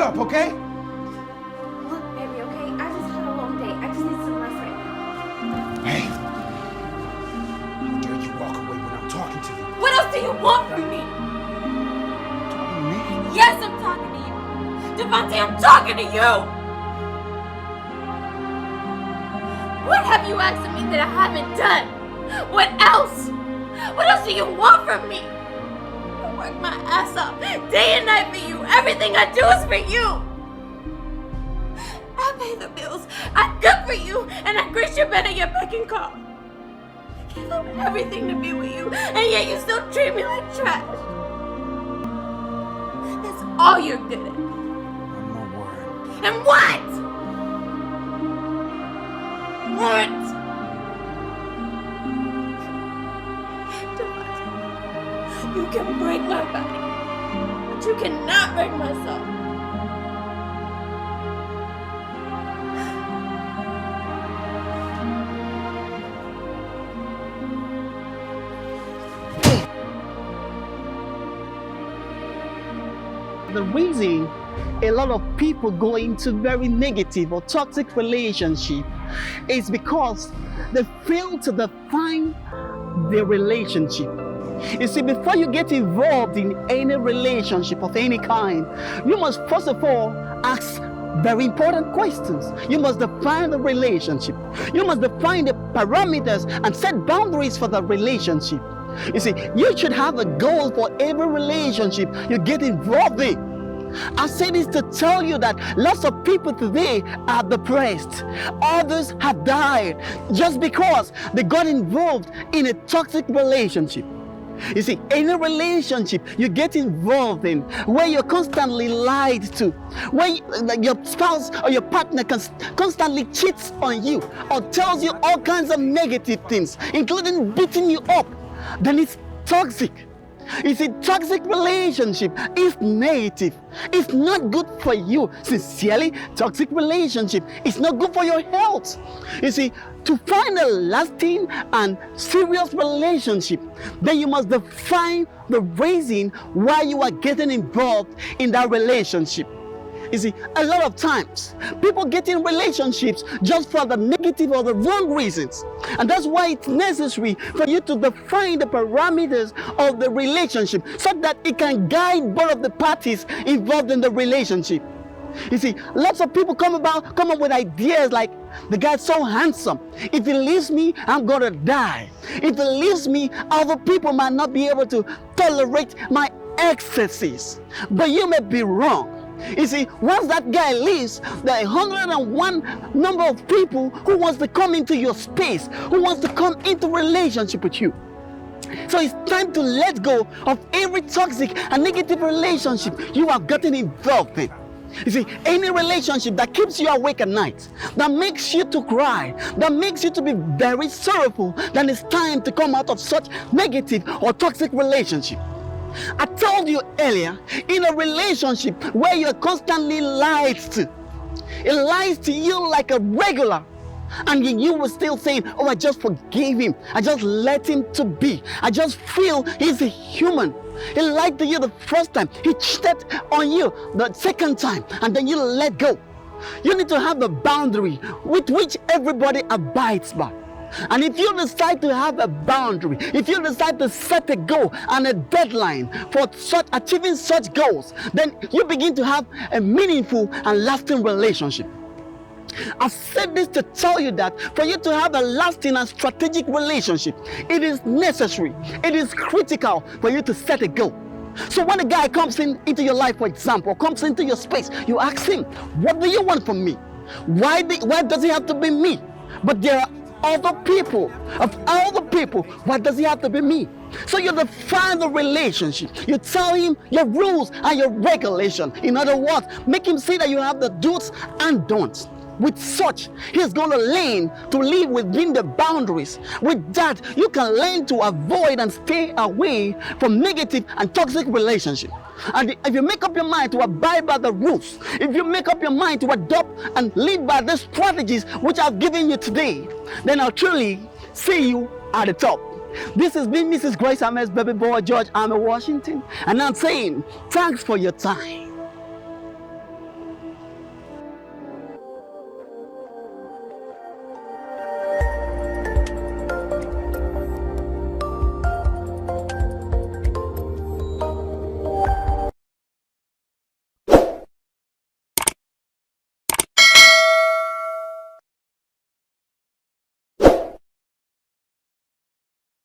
up, okay? Look, baby, okay? I just had a long day. I just need some rest right now. Hey, how dare you walk away when I'm talking to you? What else do you want from me? Talking to me? Yes, I'm talking to you. Devontae, I'm talking to you. What have you asked of me that I haven't done? What else? What else do you want from me? I work my ass off day and night for you. Everything I do is for you. I pay the bills. I cook for you, and I grease your bed at your beck and call. I give up everything to be with you, and yet you still treat me like trash. That's all you're good at. One more word. And what? What? You can break my body, but you cannot break my soul. The reason a lot of people go into very negative or toxic relationship is because they fail to define their relationship. You see, before you get involved in any relationship of any kind, you must first of all ask very important questions. You must define the relationship. You must define the parameters and set boundaries for the relationship. You see, you should have a goal for every relationship you get involved in. I say this to tell you that lots of people today are depressed. Others have died just because they got involved in a toxic relationship. You see, any relationship you get involved in where you're constantly lied to, where your spouse or your partner constantly cheats on you or tells you all kinds of negative things, including beating you up, then it's toxic. You see, toxic relationship is negative. It's not good for you. Sincerely, toxic relationship is not good for your health. You see, to find a lasting and serious relationship, then you must define the reason why you are getting involved in that relationship. You see, a lot of times, people get in relationships just for the negative or the wrong reasons. And that's why it's necessary for you to define the parameters of the relationship so that it can guide both of the parties involved in the relationship. You see, lots of people come up with ideas like, the guy's so handsome. If he leaves me, I'm gonna die. If he leaves me, other people might not be able to tolerate my excesses. But you may be wrong. You see, once that guy leaves, there are 101 number of people who wants to come into your space, who wants to come into relationship with you. So it's time to let go of every toxic and negative relationship you have gotten involved in. You see, any relationship that keeps you awake at night, that makes you to cry, that makes you to be very sorrowful, then it's time to come out of such negative or toxic relationship. I told you earlier, in a relationship where you're constantly lied to, it lies to you like a regular, and you will still saying, oh, I just forgave him, I just let him to be, I just feel he's a human. He lied to you the first time, he cheated on you the second time, and then you let go. You need to have a boundary with which everybody abides by. And if you decide to have a boundary, if you decide to set a goal and a deadline for achieving such goals, then you begin to have a meaningful and lasting relationship. I said this to tell you that for you to have a lasting and strategic relationship, it is necessary, it is critical for you to set a goal. So when a guy comes into your life, for example, comes into your space, you ask him, what do you want from me? Why does it have to be me? But there are other people, of all the people, why does it have to be me? So you define the relationship. You tell him your rules and your regulation. In other words, make him see that you have the do's and don'ts. With such, he's going to learn to live within the boundaries. With that, you can learn to avoid and stay away from negative and toxic relationships. And if you make up your mind to abide by the rules, if you make up your mind to adopt and live by the strategies which I've given you today, then I'll truly see you at the top. This has been Mrs. Grace Ahmed's baby boy, George Ahmed Washington, and I'm saying thanks for your time.